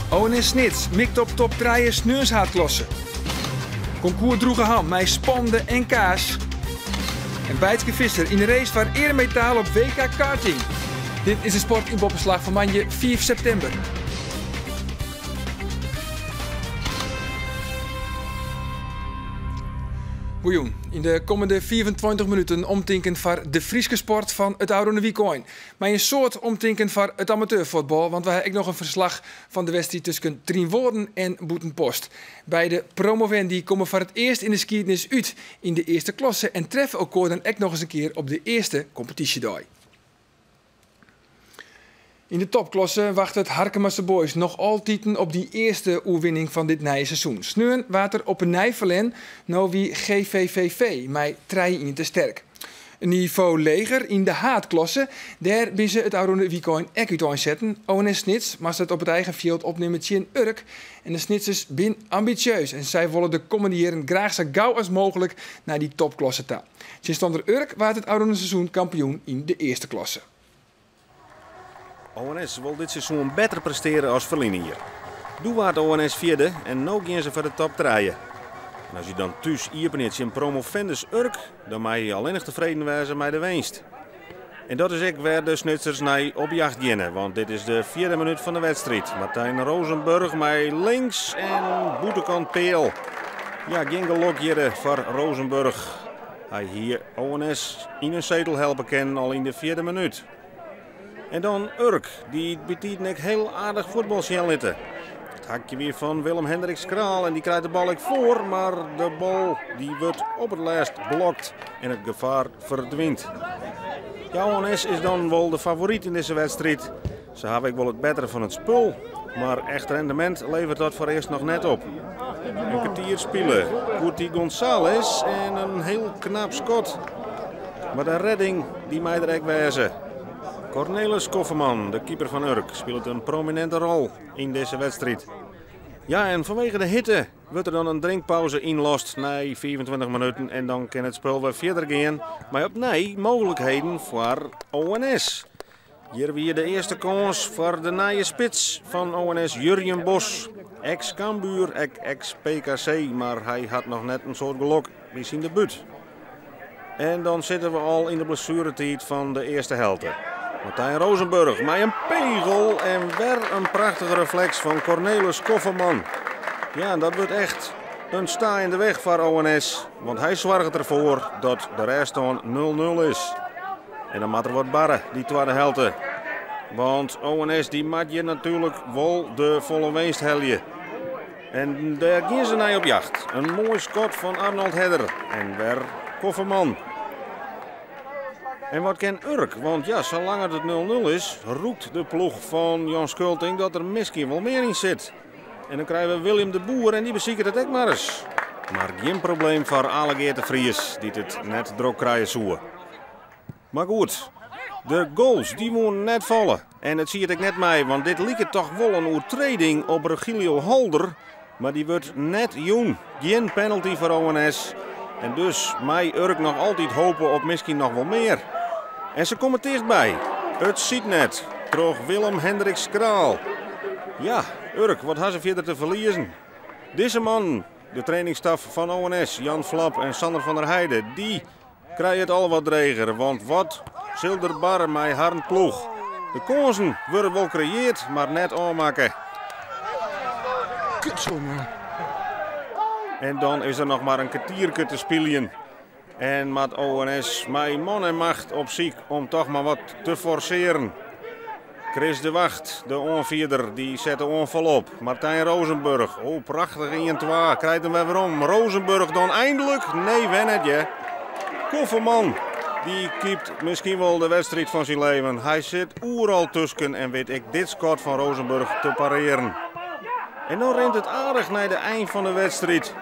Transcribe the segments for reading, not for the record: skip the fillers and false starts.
ONS Snits mikt op top 3 sneurshaatklasse. Concours Droegeham, mij spande en kaas. En Bijtske Visser in de race voor eremetaal op WK karting. Dit is de sport in Boppenslag van Manje 4 september. Goejoen, in de komende 24 minuten omtinken voor de Frieske sport van het oude weekend. Maar een soort omtinken voor het amateurvoetbal, want we hebben ook nog een verslag van de wedstrijd tussen Trienwoorden en Boetenpost. Beide promovendi komen voor het eerst in de geschiedenis uit in de eerste klasse en treffen elkaar dan ook nog eens een keer op de eerste competitiedag. In de topklasse wacht het Harkemasse Boys nog altijd op die eerste oerwinning van dit nieuwe seizoen. Sneun water op een nijverlen, nou wie GVVV, mij 3 te sterk. Een niveau leger in de haatklasse, daar ben ze het oude weekend echt uit zetten. ONS Snits maar het op het eigen veld opnemen in Urk. En de Snitsers zijn ambitieus en zij willen de komende jaren graag zo gauw als mogelijk naar die topklasse toe. Sinds onder Urk waart het oude seizoen kampioen in de eerste klasse. ONS wil dit seizoen beter presteren als verliezen hier. Doe waard ONS vierde en nu gaan ze voor de top 3. En als je dan thuis iepenit in promovendus Urk, dan mag je alleen nog tevreden wezen met de winst. En dat is ook waar de Snitsers naar op jacht gaan, want dit is de 4e minuut van de wedstrijd. Martijn Rozenburg met links en boetekant Peel. Ja, geen geluk hier voor Rozenburg. Hij hier ONS in een zetel helpen kan al in de 4e minuut. En dan Urk, die biedt net heel aardig voetbalsjel Het hakje weer van Willem Hendriks Kraal en die krijgt de bal ook voor, maar de bal die wordt op het laatst blokt en het gevaar verdwijnt. Ja, ONS is dan wel de favoriet in deze wedstrijd. Ze hebben ook wel het betere van het spul, maar echt rendement levert dat voor eerst nog net op. Een kwartier spelen, Curti González en een heel knap schot. Maar de redding die mij er ook wezen. Cornelis Kofferman, de keeper van Urk, speelt een prominente rol in deze wedstrijd. Ja, en vanwege de hitte wordt er dan een drinkpauze inlost na 24 minuten en dan kan het spel weer verder gaan. Maar opnieuw mogelijkheden voor ONS. Hier weer de eerste kans voor de nieuwe spits van ONS, Jurjen Bos. Ex-Cambuur, ex-PKC, maar hij had nog net een soort geluk bij zijn debuut. En dan zitten we al in de blessuretijd van de eerste helft. Martijn Rozenburg met een pegel en weer een prachtige reflex van Cornelis Kofferman. Ja, dat wordt echt een sta in de weg voor ONS. Want hij zorgt ervoor dat de rest dan 0-0 is. En dan moet er wat barren, die tweede helft. Want ONS die maakt je natuurlijk wel de volle winst helje. En daar gaan ze naar op jacht. Een mooi schot van Arnold Hedder. En weer Kofferman. En wat kan Urk? Want ja, zolang het 0-0 is, roept de ploeg van Jan Schulting dat er misschien wel meer in zit. En dan krijgen we Willem de Boer en die bezieken het ook maar eens. Maar geen probleem voor Allegeer de Vries, die het net druk krijgen zoeken. Maar goed, de goals die moeten net vallen. En dat zie je ik net mee, want dit liep het toch wel een overtreding op Regilio Holder. Maar die wordt net jong. Geen penalty voor ONS. En dus mij Urk nog altijd hopen op misschien nog wel meer. En ze komen dichtbij. Het ziet net. Terug Willem Hendriks Kraal. Ja, Urk, wat had ze verder te verliezen? Deze man, de trainingsstaf van ONS, Jan Flap en Sander van der Heijden, die krijgen het al wat dreger. Want wat Zilderbar mij harn ploeg. De kansen worden wel creëerd, maar net aanmaken. Kutzomer. En dan is er nog maar een kwartiertje te spelen. En met ONS mijn man en macht op ziek om toch maar wat te forceren. Chris de Wacht, de onvierder, die zet de onval op. Martijn Rozenburg, oh prachtig in 2, krijgt hem weer om. Rozenburg dan eindelijk, nee wennetje. Kofferman, die keept misschien wel de wedstrijd van zijn leven. Hij zit oeral tussen en weet ik dit schot van Rozenburg te pareren. En dan rent het aardig naar de eind van de wedstrijd.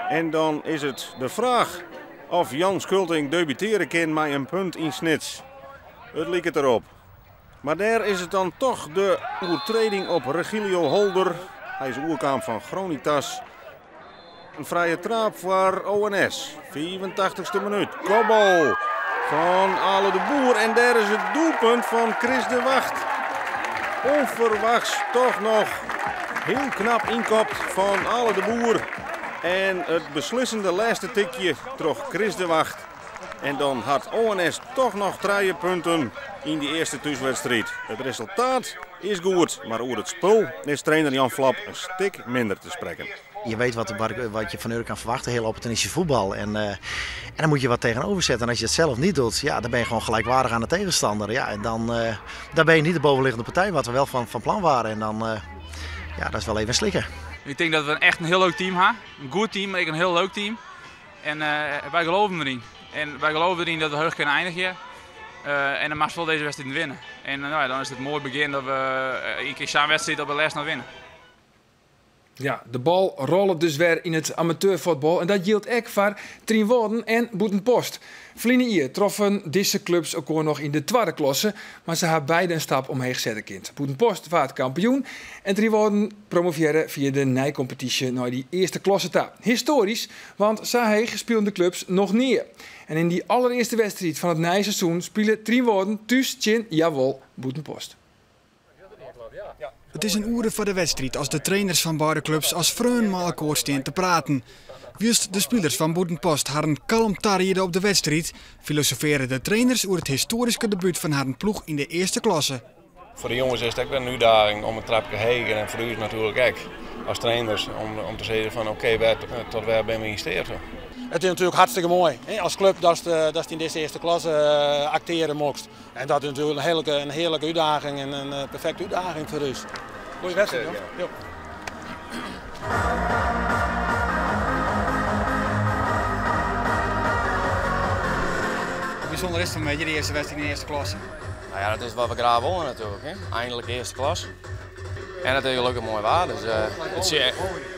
En dan is het de vraag of Jan Schulting debuteren kan met een punt in Snits. Het liep het erop. Maar daar is het dan toch de overtreding op Regilio Holder. Hij is oerkamp van Gronitas. Een vrije trap voor ONS. 84ste minuut. Kopbal van Ale de Boer. En daar is het doelpunt van Chris de Wacht. Onverwachts toch nog heel knap inkopt van alle de Boer. En het beslissende laatste tikje troch Chris de Wacht. En dan had ONS toch nog 3 punten in die eerste thuiswedstrijd. Het resultaat is goed, maar over het spul is trainer Jan Flap een stuk minder te spreken. Je weet wat je van Urk kan verwachten, heel opportunistische voetbal. En dan moet je wat tegenover zetten. En als je het zelf niet doet, ja, dan ben je gewoon gelijkwaardig aan de tegenstander. Ja, en dan ben je niet de bovenliggende partij, wat we wel van plan waren. En dan, ja, dat is wel even slikken. Ik denk dat we echt een heel leuk team hebben. Een goed team, maar ook een heel leuk team. En wij geloven erin. En wij geloven erin dat we hoog kunnen eindigen. En dan mag je wel deze wedstrijd winnen. En nou ja, dan is het een mooi begin dat we een keer zo'n wedstrijd op de les naar winnen. Ja, de bal rollen dus weer in het amateurvoetbal. En dat geldt ook voor Trienwouden en Boetenpost. Verleden jaar troffen deze clubs ook nog in de tweede klasse. Maar ze hebben beide een stap omheen gezet kind. Boetenpost wordt kampioen. En Trienwouden promoveerde via de nijcompetitie naar die eerste klasse ta. Historisch, want zij speelden de clubs nog neer. En in die allereerste wedstrijd van het nijseizoen spelen Trienwouden thuis tegen, jawel, Boetenpost. Het is een uur voor de wedstrijd als de trainers van beide clubs als vreun met elkaar staan te praten. Wist de spelers van Boetenpost hadden kalm tarrieden op de wedstrijd, filosoferen de trainers over het historische debuut van haar ploeg in de eerste klasse. Voor de jongens is het ook wel een uitdaging om een trapje heen en voor u natuurlijk ook als trainers om te zeggen van oké, tot waar ben we geïnvesteerd. Het is natuurlijk hartstikke mooi als club dat je in deze eerste klasse acteren mocht. En dat is natuurlijk een heerlijke uitdaging en een perfecte uitdaging voor ons. Goeie wedstrijd, ja. Hoe bijzonder is het een beetje de eerste wedstrijd in de eerste klasse? Nou ja, dat is wat we graag willen natuurlijk. Hè. Eindelijk eerste klas. En natuurlijk een mooi waar. Dus, het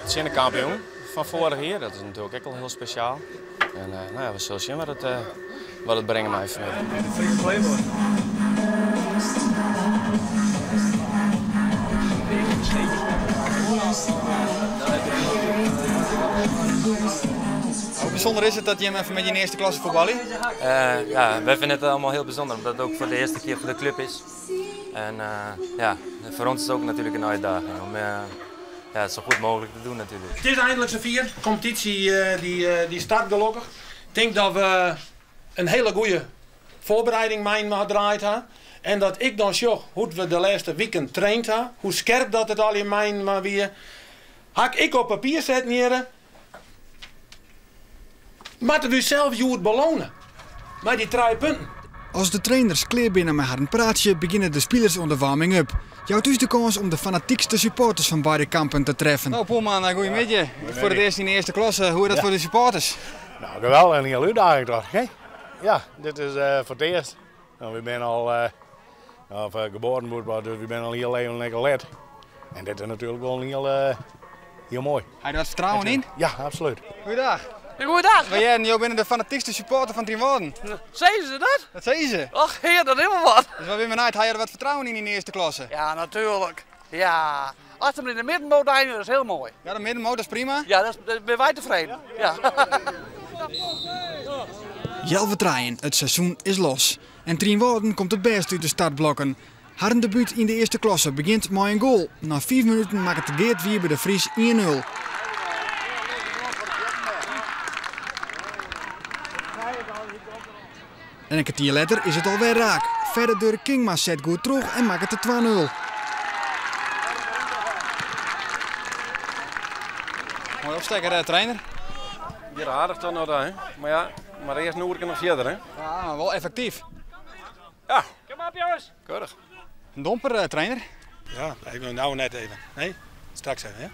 is een kampioen van vorig jaar. Dat is natuurlijk ook wel heel speciaal. En nou ja, we zullen zien wat het brengen mij vanmiddag. Hoe bijzonder is het dat je hem even met je eerste klasse voetballen? Ja, wij vinden het allemaal heel bijzonder, omdat het ook voor de eerste keer voor de club is. En ja, voor ons is het ook natuurlijk een uitdaging om het zo goed mogelijk te doen natuurlijk. Het is eindelijk z'n vier. De competitie die start gelukkig. Ik denk dat we een hele goede voorbereiding gedraaid hebben. En dat ik dan zie hoe we de laatste weken traind hebben. Hoe scherp dat het al in mijn maar weer. Hak ik op papier zet neer. Maar we zelf het belonen. Maar die 3 punten. Als de trainers klaar binnen met haar praatje beginnen de spelers onder warming-up. Jou dus de kans om de fanatiekste supporters van beide kampen te treffen. Nou Poelman, goedemiddag. Voor het eerst in de eerste klasse, hoe is dat voor de supporters? Nou, geweldig, een hele uitdaging toch? Hè? Ja, dit is voor het eerst. Nou, we zijn al geboren, dus we zijn al heel even lekker lid. En dit is natuurlijk wel heel mooi. Heb je dat vertrouwen in? Ja, absoluut. Goeiedag. Goeiedag. Ben jij binnen de fanatiekste supporter van Trienwouden? Zeggen ze dat? Dat zeggen ze. Och heer, dat is helemaal wat. Dus wat ben je vanuit, heb je er wat vertrouwen in de eerste klasse? Ja, natuurlijk. Ja. Als we in de middenmoot eindigen, dat is heel mooi. Ja, de middenmoot, dat is prima. Ja, dat ben wij tevreden. Ja. Jelve draaien, het seizoen is los. En Trienwouden komt het best uit de startblokken. Haar debuut in de eerste klasse begint met een goal. Na 5 minuten maakt het Geert Wierbe de Vries 1-0. En een kwartier later is het alweer raak. Verder door Kingma zet goed terug en maakt het 2-0. Mooi opstekker, trainer. Weer aardig dan nog, hè? Maar eerst nu nog verder, hè? Ja, maar wel effectief. Ja. Kom op jongens. Keurig. Een domper, trainer. Ja, nou net even. Nee, straks even, hè?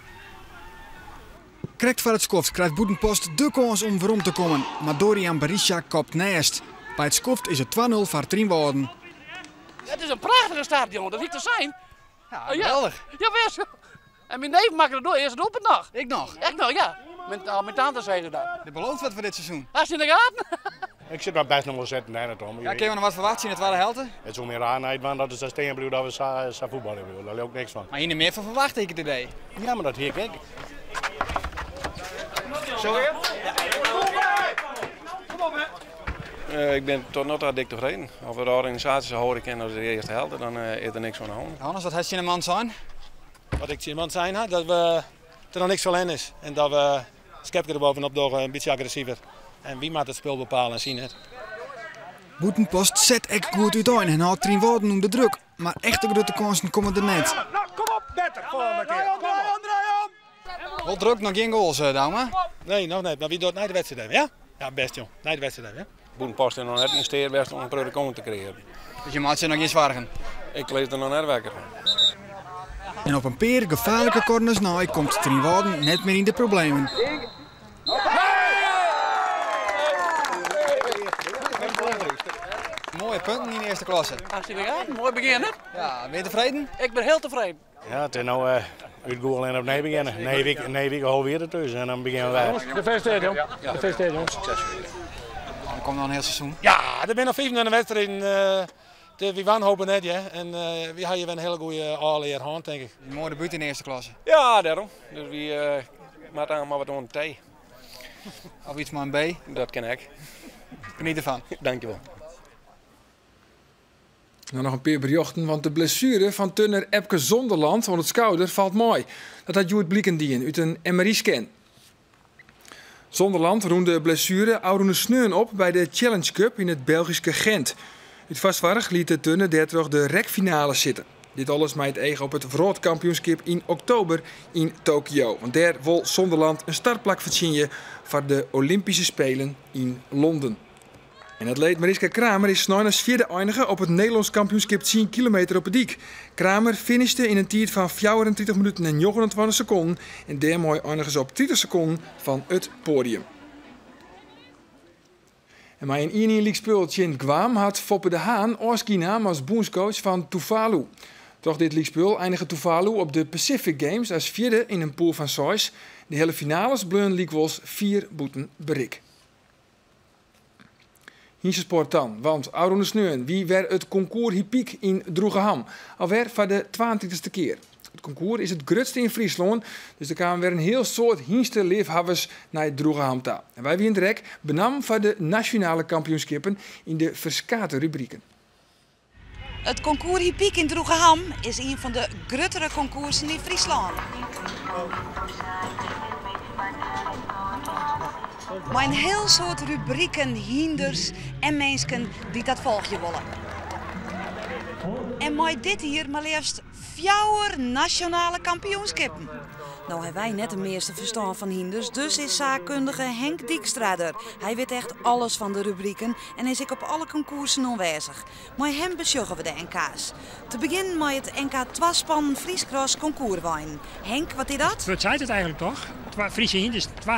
Correct voor het skoft krijgt Boetenpost de kans om waarom te komen. Maar Dorian Berisha kopt naast. Bij het skoft is het 2-0 voor Trienwouden. Het is een prachtige start, jongen. Dat hoeft te zijn. Ja, geweldig. Ja, best. En mijn neef maakt het door. Eerst het op het nog. Ik nog? Ik nog, ja. Met tante zeggen dat. Dit belooft wat voor dit seizoen. Als je in de gaten. Ik zit maar best nog wel zitten, nee, Tom. Ja, kun je nog wat verwachten in het tweede helft? Het is ook meer raarheid, man, dat is dat steenbroer dat we sa voetballen willen. Daar loopt niks van. Maar hier niet meer van verwacht ik het idee. Ja, maar dat hier kijk. Zo weer? Ik ben tot nog toe dik tevreden. Als we de organisatie zo horen kennen als de eerste helft, dan is er niks van de hand. Hannes, wat had je in een man zijn? wat ik iemand zei, dat er nog niks voor hen is. En dat we Skepke er bovenop door een beetje agressiever. En wie maakt het spel bepalen en zien het. Boetenpost zet echt goed uit en houdt Trien Wouden onder de druk. Maar echte grote kansen komen er net. Kom op, beter. Volgende keer. Wel druk, nog geen goals, Dauma? Nee, nog niet. Maar wie doet na de wedstrijd hebben, ja? Ja, best jong. Na de wedstrijd hebben, ja? Boetenpost is nog net een steer best om een grote komen te creëren. Dus je maakt ze nog eens zwargen? Ik lees er nog net wekker. En op een paar gevaarlijke corners komt Trien Wouden net meer in de problemen. Mooie punten in de eerste klasse. Hartstikke goed, mooi beginnen. Ja, ben je tevreden? Ik ben heel tevreden. Ja, het is nou uit Google en opnieuw beginnen. Nee, week alweer ertussen en dan beginnen wij. Gefeliciteerd, jong. Gefeliciteerd, jong. Dan komt nog een heel seizoen. Ja, er zijn nog 25 wedstrijden. We wanhopen net, ja. En we hebben hier een hele goede alleer hand, denk ik. Een mooie debuut in de eerste klasse. Ja, daarom. Dus we maken allemaal wat onder thee. Of iets maar een B. Dat ken ik. Geniet ervan. Dankjewel. Nou, nog een paar berichten, want de blessure van Turner Epke Zonderland van het schouder valt mooi. Dat had Joert Bliekendien uit een MRI-scan. Zonderland roemde de blessure oude sneun op bij de Challenge Cup in het Belgische Gent. Uit vastwarig liet de Turner daardoor de rekfinale zitten. Dit alles met het oog op het wereldkampioenschap in oktober in Tokio. Want daar wil Zonderland een startplak verzinnen voor de Olympische Spelen in Londen. En atleet Mariska Kramer is als vierde eindige op het Nederlands kampioenschap 10 kilometer op het Diek. Kramer finishte in een tijd van 34 minuten en 29 seconden. En daarmee eindigen ze op 30 seconden van het podium. En met een 1 league speeltje in Guam had Foppe de Haan afgenomen als bondscoach van Tuvalu. Toch dit league eindigde Tuvalu op de Pacific Games als vierde in een pool van 6. De hele finales bleven league 4 boeten bereik. Hier is sport dan, want Oude Sneun, wie werd het concours Hippiek in Droegeham? Alweer voor de 22e keer. Het concours is het grootste in Friesland, dus er kwamen weer een heel soort hienste liefhebbers naar Droegeham toe. En wij wie in direct benam voor de nationale kampioenschappen in de verskate rubrieken. Het concours Hippiek in Droegeham is een van de grotere concoursen in Friesland. Maar een heel soort rubrieken, hinders en mensen die dat volgje willen. En met dit hier maar liefst 4 nationale kampioenschappen. Nou hebben wij net de meeste verstand van hinders, dus is zaakkundige Henk Dijkstra er. Hij weet echt alles van de rubrieken en is ik op alle concoursen aanwezig. Met hem besjuggen we de NK's. Te beginnen met het NK 2-span Friescross concours-wijn. Henk, wat is dat? Wat zei het eigenlijk toch? Friese hinders, 2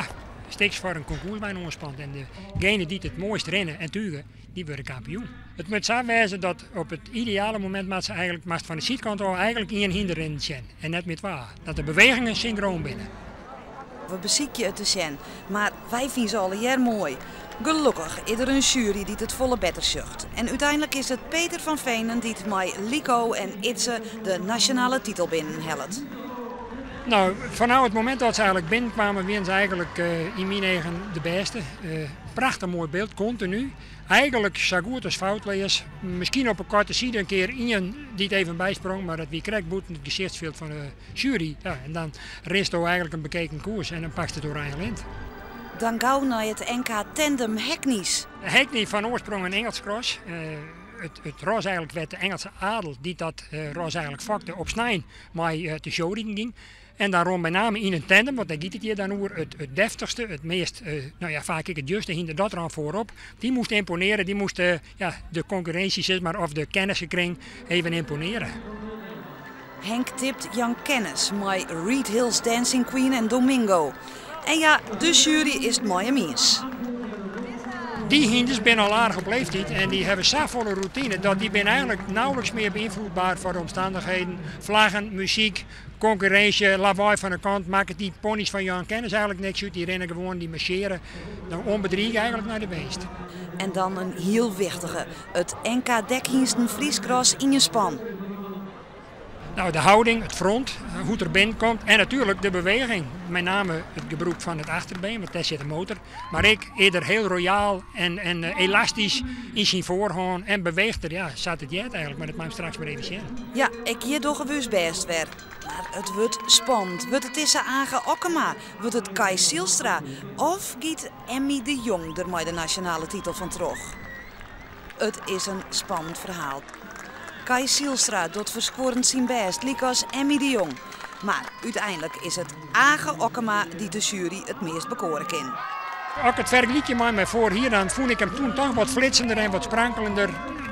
steeks voor een concours ontspant. En degene die het mooist rennen en tuigen, die worden kampioen. Het moet zo wezen dat op het ideale moment maar ze eigenlijk van de zijkant al eigenlijk 1 hinderrennen zijn. En net met waar. Dat de bewegingen synchroon binnen. We bezieken het te zijn, maar wij vinden ze al jaar mooi. Gelukkig is er een jury die het volle beter zucht. En uiteindelijk is het Peter van Venen die het met Lico en Itze de nationale titel binnenhelpt. Nou, vanaf het moment dat ze eigenlijk binnenkwamen, waren ze eigenlijk in mijn eigen de beste. Prachtig mooi beeld, continu. Eigenlijk zo goed als foutleers. Misschien op een korte zijde een keer iemand die het even bijsprong, maar dat wie krijgt boeten het gezichtsveld van de jury. Ja, en dan rest er eigenlijk een bekeken koers en dan pakt het Oranje Lint. Dan gauw naar het NK Tandem Hackneys. Hackney van oorsprong een Engels cross. Het ros eigenlijk werd de Engelse adel die dat ros eigenlijk vakte op snijn, maar de showring ging. En daarom met name in een tandem, want daar gaat het hier dan over het deftigste, het meest, vaak het juiste hinder dat er aan voorop. Die moest imponeren, die moest de concurrentie, zeg maar, of de kennissenkring even imponeren. Henk tipt Jan Kennis, met Reed Hills Dancing Queen en Domingo. En ja, de jury is het mooie mies. Die hinders zijn al aardig op leeftijd en die hebben zo volle routine dat die zijn eigenlijk nauwelijks meer beïnvloedbaar voor de omstandigheden. Vlaggen, muziek, concurrentie, lawaai van de kant, maken die ponies van Jan Kennis eigenlijk niks uit. Die rennen gewoon, die marcheren, dan onbedriegen eigenlijk naar de beest. En dan een heel wichtige, het NK Dekhingsten Friescross in je span. Nou, de houding, het front, hoe het er binnenkomt en natuurlijk de beweging. Met name het gebruik van het achterbeen, want daar zit een motor. Maar ik eerder heel royaal en elastisch in zijn voorhoorn en beweegt er. Ja, zat het jet eigenlijk, maar dat maakt straks maar even zien. Ja, ik hier toch gewust best werk. Maar het wordt spannend. Wordt het tussen Age Okkema? Wordt het Kai Sielstra? Of giet Emmy de Jong er met de nationale titel van terug? Het is een spannend verhaal. Kai Sielstra doet verscorend zijn best, liek als Emmy de Jong. Maar uiteindelijk is het Age Okkema die de jury het meest bekoren kan. Als ik het vergelijkje maar met voor hier, dan vond ik hem toen toch wat flitsender en wat sprankelender.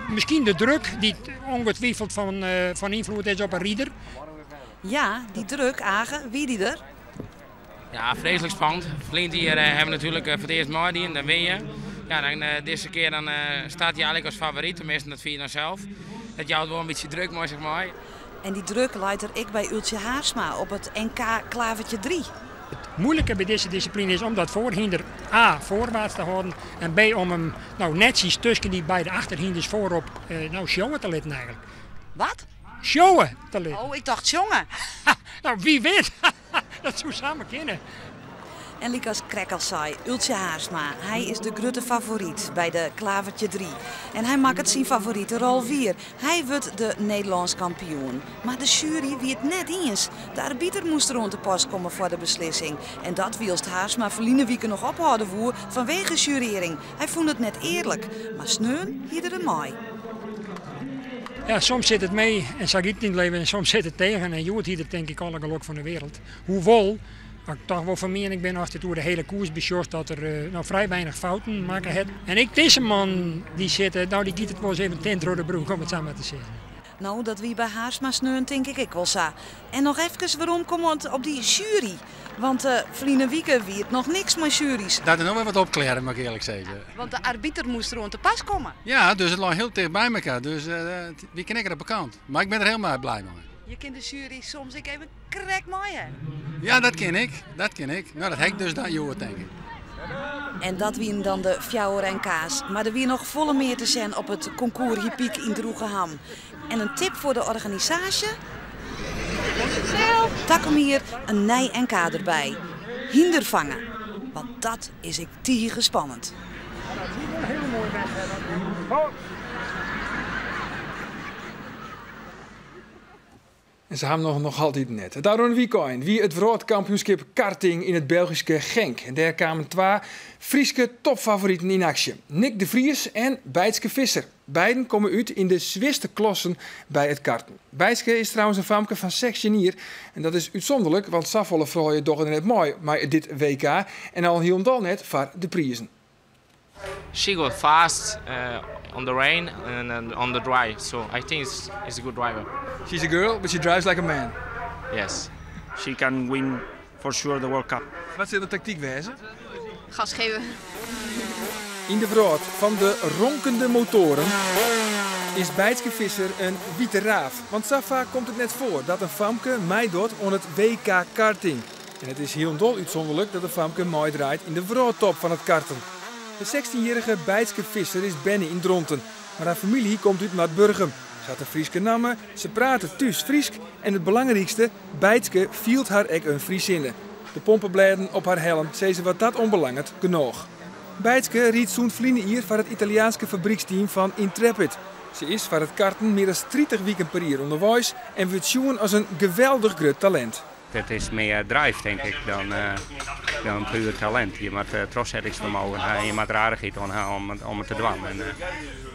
Misschien de druk die ongetwijfeld van invloed is op een rieder. Ja, die druk, Age, wie die er? Ja, vreselijk spannend. Verleden jaar hebben we natuurlijk voor het eerst Mardi en dan win je. Ja, dan deze keer dan, staat hij eigenlijk als favoriet, tenminste dat vind je dan zelf. Dat jou wel een beetje druk, maar zeg maar. En die druk leidt er ik bij Ultje Haarsma op het NK Klavertje 3. Het moeilijke bij deze discipline is om dat voorhinder A voorwaarts te houden en B om hem nou netjes tussen die beide achterhinders voorop showen te laten eigenlijk. Wat? Showen te laten. Oh, ik dacht jongen. Nou, wie weet. Dat zou samen kunnen. En Likas Krekkel zei, Ultje Haarsma, hij is de grote favoriet bij de Klavertje 3. En hij maakt het zijn favoriete rol 4. Hij wordt de Nederlands kampioen. Maar de jury wie het net eens. De arbiter moest rond de pas komen voor de beslissing. En dat wilst Haarsma verleden week nog ophouden voor vanwege jurering. Hij vond het net eerlijk. Maar sneun hier er mooi. Ja, soms zit het mee en zag ik het in het leven en soms zit het tegen. En je hoort hier denk ik alle geluk van de wereld. Hoewel ik toch wel van mening ben als dit door de hele koers besjocht dat er vrij weinig fouten maken heeft. En ik, deze man die zit, die giet het wel eens even tent door de broek om het zo maar te zeggen. Nou, dat wie bij Haarsma sneun denk ik wel zo. En nog even waarom komt op die jury? Want verleden week wie het nog niks met juries. Dat er nog wel wat opklaren, mag ik eerlijk zeggen. Want de arbiter moest rond de pas komen. Ja, dus het lag heel dicht bij elkaar. Dus wie ken ik er op bekend. Maar ik ben er helemaal blij mee. Je kent de jury soms even krek mooi, hè? Ja, dat ken ik. Nou, dat heb ik dus dat joh, denk ik. En dat wien dan de fjouwer en kaas. Maar er wie nog volle meer te zijn op het concours Hippiek in Droegeham. En een tip voor de organisatie? Tak hem hier een nij NK erbij. Hinder vangen. Want dat is ik tegen spannend. En ze hebben nog altijd net. Daarom een weekend wie het wereldkampioenschap karting in het Belgische Genk. En daar kwamen 2 Friese topfavorieten in actie. Nick de Vries en Bijtske Visser. Beiden komen uit in de zwaarste klassen bij het karten. Bijtske is trouwens een famke van 6 jaar. En dat is uitzonderlijk, want Saffolle vrouwen toch net mooi maar dit WK. En al heel net voor de prijzen. She goes fast on the rain and on the dry, so I think it's a good driver. She's a girl, but she drives like a man. Yes, she can win for sure the World Cup. Wat zit de tactiek wezen? Gas geven. In de brood van de ronkende motoren is Bijtske Visser een witte raaf. Want zo vaak komt het net voor dat een famke meedoet aan het WK karting. En het is heel dol uitzonderlijk dat een famke mooi draait in de wereldtop van het karten. De 16-jarige Bijtske Visser is Benny in Dronten, maar haar familie komt uit Maatburgum. Ze had een Frieske namen, ze praten thuis Friesk en het belangrijkste, Bijtske vielt haar ek een Friesinne. De pompenbladen op haar helm zei ze wat dat onbelangrijk genoeg. Bijtske riet zo'n vliene hier voor het Italiaanse fabrieksteam van Intrepid. Ze is voor het karten meer dan 30 weken per jaar onderwijs en wordt zien als een geweldig groot talent. Het is meer drive, denk ik, dan puur talent. Je moet trotsheidsvermogen hebben, je moet aardigheid om het te doen. En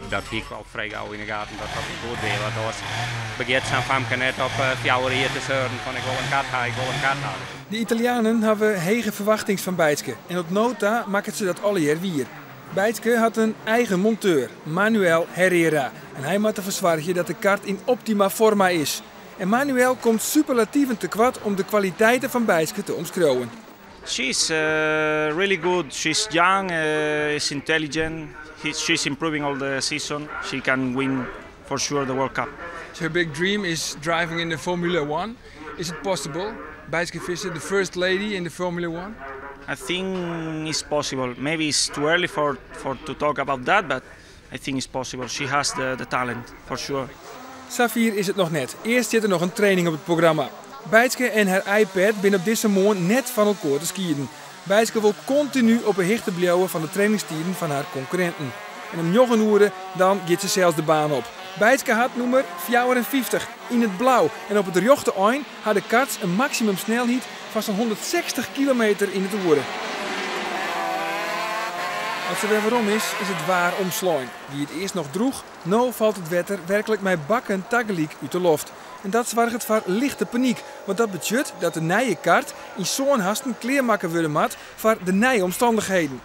dat zie ik wel vrij gauw in de gaten dat dat goed weer. Want als begint zijn famke net op 4 uur hier te zeuren van ik wil een kat hebben, De Italianen hebben hege verwachtings van Bijtske en op nota maken ze dat alle jaar weer. Bijtske had een eigen monteur, Manuel Herrera. En hij moet ervoor zorgen dat de kart in optima forma is. En Manuel komt superlatieven te kwad om de kwaliteiten van Bijtske te omschrijven. She's really good. She's young, is intelligent. She's improving all the season. She can win for sure the World Cup. So her big dream is driving in the Formula 1. Is it possible? Bijtske Visser, the first lady in the Formula 1? I think it's possible. Maybe it's too early to talk about that, but I think it's possible. She has the talent, for sure. Safier is het nog net. Eerst zit er nog een training op het programma. Bijtske en haar iPad binnen op deze morgen net van elkaar te skiën. Bijtske wil continu op een hichte blijven van de trainingstijden van haar concurrenten. En om 9 uur dan gaat ze zelfs de baan op. Bijtske had nummer 54 in het blauw. En op het rechte eind had de karts een maximum snelheid van zo'n 160 kilometer in het uur. Als ze weer waarom is het waar omslaan. Wie het eerst nog droeg, nou valt het wetter werkelijk met bakken tegelijk uit de loft. En dat zorgt voor lichte paniek, want dat betekent dat de nieuwe kart in zo'n hasten kleermaker worden moet voor de nieuwe omstandigheden.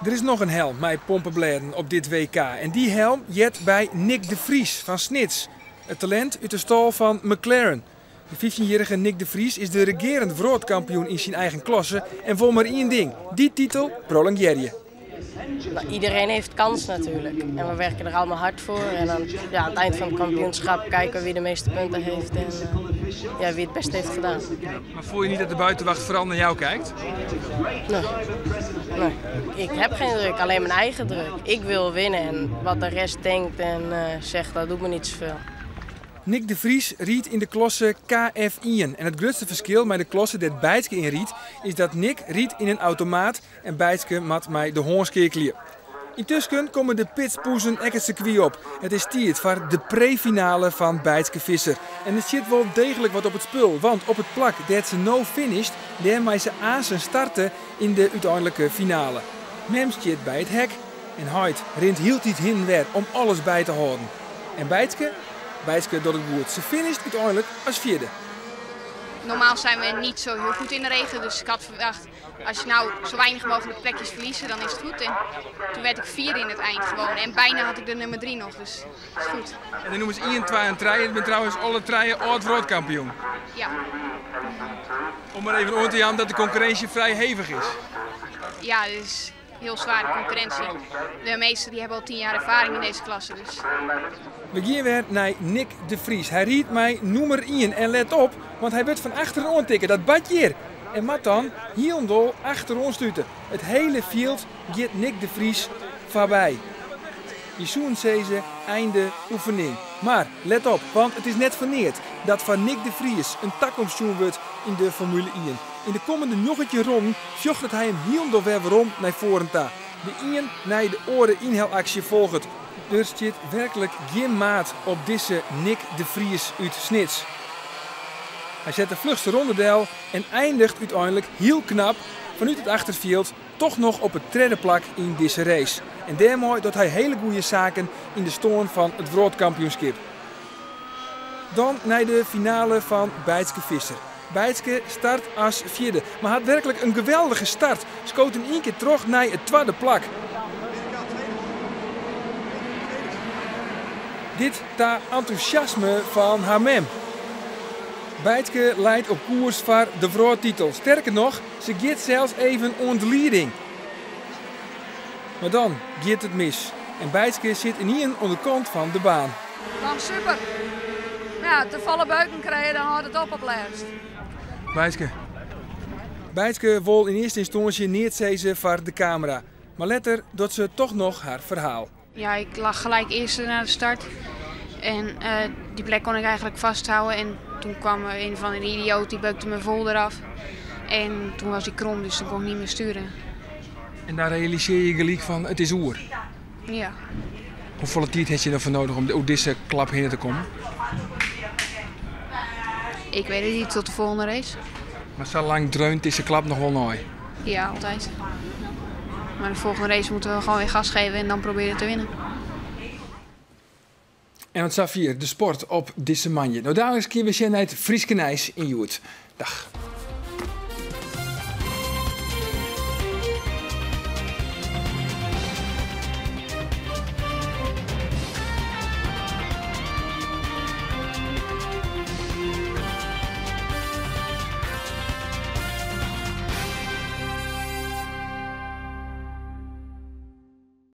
Er is nog een helm met pompenbladen op dit WK en die helm jet bij Nick de Vries van Snits, het talent uit de stal van McLaren. De 15-jarige Nick de Vries is de regerend wereldkampioen in zijn eigen klasse en wil maar één ding, die titel prolongeer je. Nou, iedereen heeft kans natuurlijk en we werken er allemaal hard voor en dan, aan het eind van het kampioenschap kijken we wie de meeste punten heeft en wie het beste heeft gedaan. Maar voel je niet dat de buitenwacht vooral naar jou kijkt? Nee, ik heb geen druk, alleen mijn eigen druk. Ik wil winnen en wat de rest denkt en zegt, dat doet me niet zoveel. Nick de Vries riet in de klasse KF1 en het grootste verschil met de klasse dat Bijtske in riet is dat Nick riet in een automaat en Bijtske mat mij de hoornskeerklier. Intussen komen de pitspoezen ek het circuit op. Het is tijd voor de prefinale van Bijtske Visser. En er zit wel degelijk wat op het spul, want op het plak dat ze no finished, daarmee ze aan zijn starten in de uiteindelijke finale. Mem zit bij het hek en Heid rint heel tijd heen en weer om alles bij te houden. En Bijtske doet het goed. Ze finisht uiteindelijk als vierde. Normaal zijn we niet zo heel goed in de regen, dus ik had verwacht, als je nou zo weinig mogelijk plekjes verliezen, dan is het goed. En toen werd ik vierde in het eind gewoon en bijna had ik de nummer 3 nog, dus dat is goed. En dan noemen ze 1, 2 en 3. Ik ben trouwens alle 3 oud-wereldkampioen. Ja. Om maar even aan te gaan dat de concurrentie vrij hevig is. Ja, het is heel zware concurrentie. De meesten die hebben al 10 jaar ervaring in deze klasse. Dus. We gaan weer naar Nick de Vries. Hij riet mij nummer 1 en let op, want hij werd van achteren aantikken. Dat badje hier. En mat dan hielendol achter ons stuiten. Het hele veld gaat Nick de Vries voorbij. Je zoen ze einde oefening. Maar let op, want het is net verneerd dat van Nick de Vries een takomstoen wordt in de Formule 1. In de komende noggetje ronden vjocht hij hem hielendol weer waarom naar voren ta. De 1 naar de oren inhelactie volgt. Er zit werkelijk geen maat op deze Nick de Vries uit Snits. Hij zet de vlugste rondedeel en eindigt uiteindelijk heel knap vanuit het achterveld toch nog op het derde plak in deze race. En daarmee doet hij hele goede zaken in de stoorn van het wereldkampioenschap. Dan naar de finale van Bijtske Visser. Bijtske start als vierde, maar had werkelijk een geweldige start. Schoot in één keer terug naar het tweede plak. Dit ta enthousiasme van haar mem. Bijtske leidt op koers voor de wereldtitel. Sterker nog, ze gaat zelfs even aan de leiding. Maar dan gaat het mis. En Bijtske zit in hier aan de kant van de baan. Nou, super. Ja, te vallen buiten krijgen, dan houdt het op laatst. Bijtske wil in eerste instantie niet zeggen voor de camera. Maar later doet ze toch nog haar verhaal. Ja, ik lag gelijk eerst naar de start. En die plek kon ik eigenlijk vasthouden. En toen kwam een van de idioot, die beukte me vol eraf. En toen was hij krom, dus toen kon ik niet meer sturen. En daar realiseer je gelijk van, het is oer. Ja. Hoeveel tijd heb je ervoor nodig om op deze klap heen te komen? Ik weet het niet, tot de volgende race. Maar zo lang dreunt deze klap nog wel nooit? Ja, altijd. Maar de volgende race moeten we gewoon weer gas geven en dan proberen te winnen. En het Safier, de sport op deze manje. Nou, daar is een keer weer naar het Frieske Nijs in Joet. Dag.